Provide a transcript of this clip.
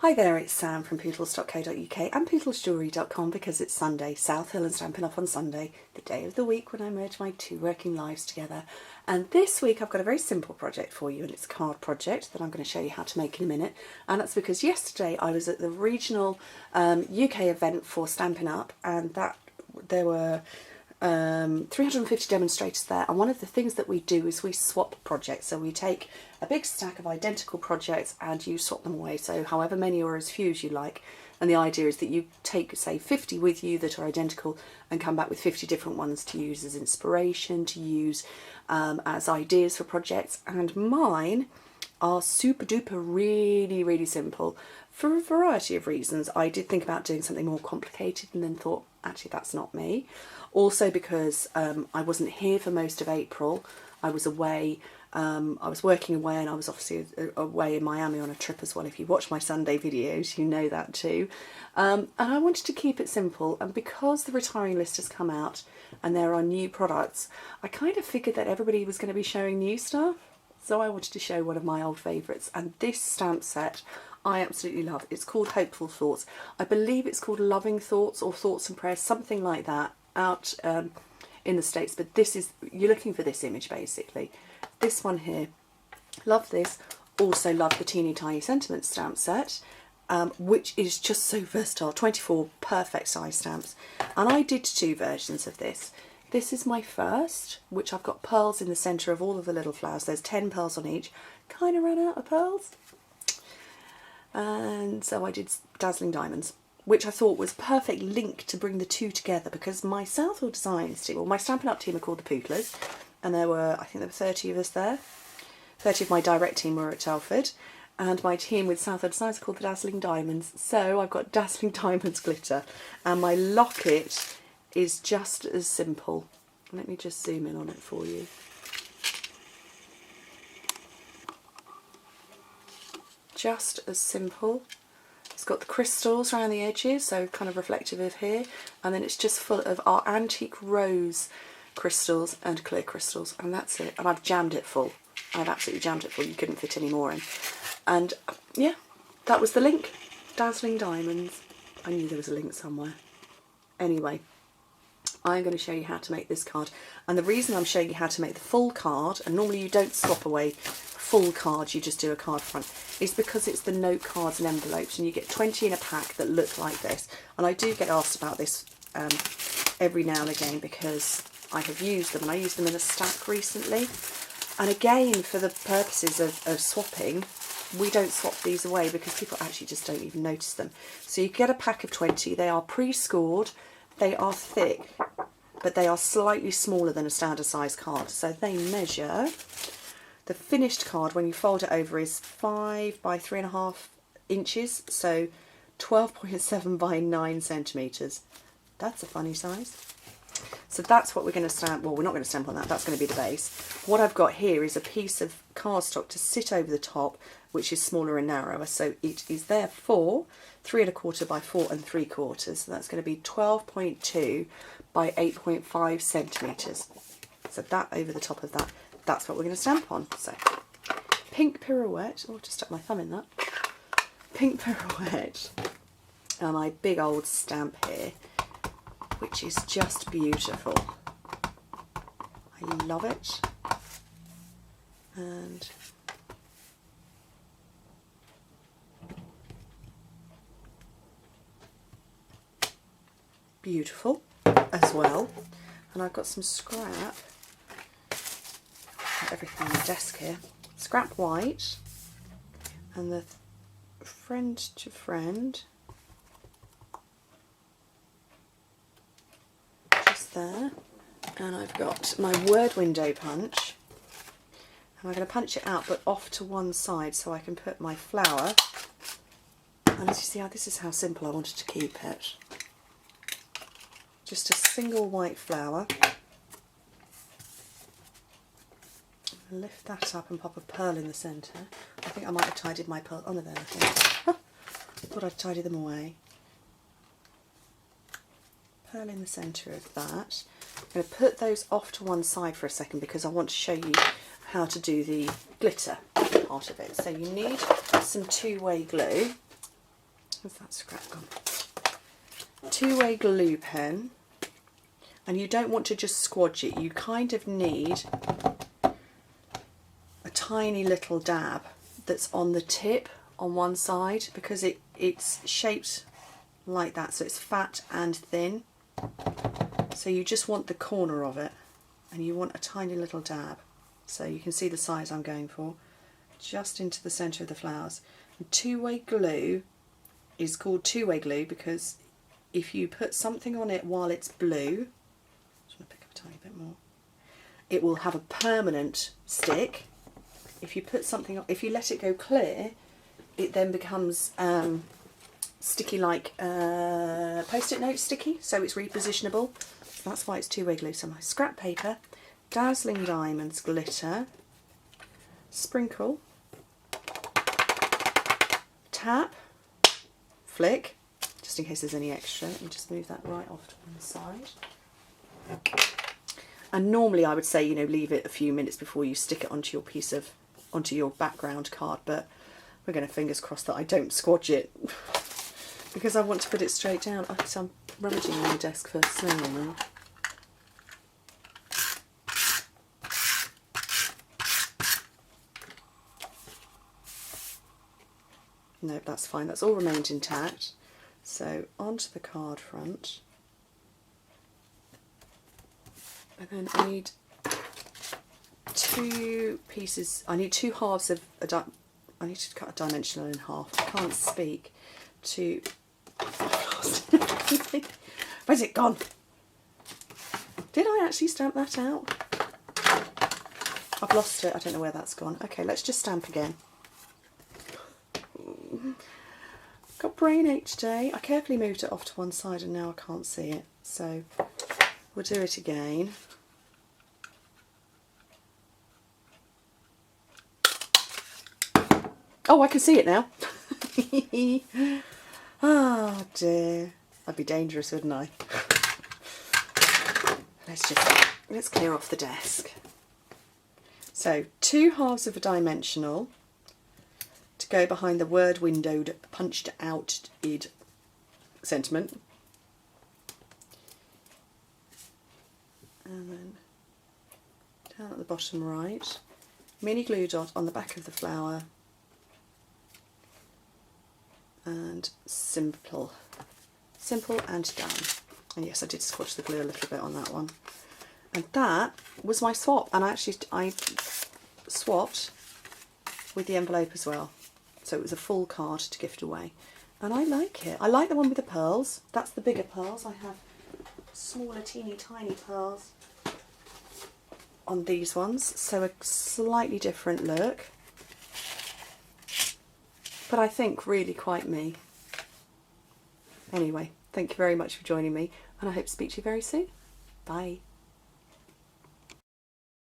Hi there, it's Sam from pootles.co.uk and pootlesjewellery.com because it's Sunday, South Hill and Stampin' Up on Sunday, the day of the week when I merge my two working lives together. And this week I've got a very simple project for you, and it's a card project that I'm going to show you how to make in a minute. And that's because yesterday I was at the regional UK event for Stampin' Up, and there were 350 demonstrators there, and one of the things that we do is we swap projects. So we take a big stack of identical projects and you swap them away, so however many or as few as you like, and the idea is that you take, say, 50 with you that are identical and come back with 50 different ones to use as inspiration, to use as ideas for projects. And mine are super duper really simple for a variety of reasons. I did think about doing something more complicated and then thought, actually that's not me. Also because I wasn't here for most of April. I was away, I was working away, and I was obviously away in Miami on a trip as well. If you watch my Sunday videos, you know that too. And I wanted to keep it simple, and because the retiring list has come out and there are new products, I kind of figured that everybody was going to be showing new stuff. So I wanted to show one of my old favourites, and this stamp set I absolutely love. It's called Hopeful Thoughts. I believe it's called Loving Thoughts or Thoughts and Prayers, something like that, out in the States. But this is, you're looking for this image basically. This one here, love this. Also love the Teeny Tiny Sentiment stamp set, which is just so versatile. 24 perfect size stamps. And I did two versions of this. This is my first, which I've got pearls in the centre of all of the little flowers. There's 10 pearls on each. Kind of ran out of pearls. And so I did Dazzling Diamonds, which I thought was a perfect link to bring the two together, because my South Hill Designs team, or my Stampin' Up team, are called the Pootlers, and there were, I think there were 30 of us there. 30 of my direct team were at Telford, and my team with South Hill Designs are called the Dazzling Diamonds. So I've got Dazzling Diamonds glitter, and my locket is just as simple. Let me just zoom in on it for you. Just as simple. It's got the crystals around the edges, so kind of reflective of here, and then it's just full of our antique rose crystals and clear crystals, and that's it. And I've jammed it full. I've absolutely jammed it full. You couldn't fit any more in. And yeah, that was the link. Dazzling Diamonds. I knew there was a link somewhere. Anyway, I'm going to show you how to make this card, and the reason I'm showing you how to make the full card, and normally you don't swap away full cards, you just do a card front, is because it's the note cards and envelopes, and you get 20 in a pack that look like this. And I do get asked about this every now and again, because I have used them, and I used them in a stack recently. And again, for the purposes of swapping, we don't swap these away because people actually just don't even notice them. So you get a pack of 20, they are pre-scored, they are thick, but they are slightly smaller than a standard size card. So they measure, the finished card when you fold it over is 5 by 3.5 inches, so 12.7 by 9 centimetres. That's a funny size. So that's what we're going to stamp. Well, we're not going to stamp on that, that's going to be the base. What I've got here is a piece of cardstock to sit over the top, which is smaller and narrower, so it is therefore 3.25 by 4 3/4, so that's going to be 12.2 by 8.5 centimetres. So that over the top of that, that's what we're going to stamp on. So Pink Pirouette, oh, just stuck my thumb in that. Pink Pirouette, and my big old stamp here, which is just beautiful. I love it. And beautiful as well. And I've got some scrap, everything on the desk here, scrap white, and the friend to friend just there. And I've got my word window punch, and I'm going to punch it out but off to one side so I can put my flower. And as you see, this is how simple I wanted to keep it. Just a single white flower. Lift that up and pop a pearl in the centre. I think I might have tidied my pearl. Oh no, there, I think. Thought I'd tidy them away. Pearl in the centre of that. I'm going to put those off to one side for a second because I want to show you how to do the glitter part of it. So you need some two-way glue. Where's that scrap gone? Two-way glue pen, and you don't want to just squodge it, you kind of need a tiny little dab that's on the tip on one side, because it's shaped like that, so it's fat and thin, so you just want the corner of it and you want a tiny little dab, so you can see the size I'm going for, just into the centre of the flowers. And two-way glue is called two-way glue because if you put something on it while it's blue, just want to pick up a tiny bit more, it will have a permanent stick. If you put something on, if you let it go clear, it then becomes sticky, like post-it note sticky, so it's repositionable. So that's why it's two-way glue. So my scrap paper, Dazzling Diamonds glitter, sprinkle, tap, flick, just in case there's any extra. Let me just move that right off to one side. And normally I would say, you know, leave it a few minutes before you stick it onto your onto your background card, but we're going to fingers crossed that I don't squodge it because I want to put it straight down. Oh, so I'm rummaging on my desk for snail now. No, that's fine, that's all remained intact. So onto the card front, and then I need two pieces, I need two halves of I need to cut a dimensional in half. I can't speak. Where's it gone? Did I actually stamp that out? I've lost it. I don't know where that's gone. Okay, let's just stamp again. Got brain ache today. I carefully moved it off to one side and now I can't see it. So we'll do it again. Oh, I can see it now. Oh dear. That'd be dangerous, wouldn't I? Let's clear off the desk. So, two halves of a dimensional to go behind the word windowed punched out id sentiment. And then down at the bottom right, mini glue dot on the back of the flower. And simple and done. And yes, I did squash the glue a little bit on that one. And that was my swap, and I swapped with the envelope as well, so it was a full card to gift away, and I like it. I like the one with the pearls. That's the bigger pearls. I have smaller teeny tiny pearls on these ones, so a slightly different look. But I think really quite me. Anyway, thank you very much for joining me, and I hope to speak to you very soon. Bye.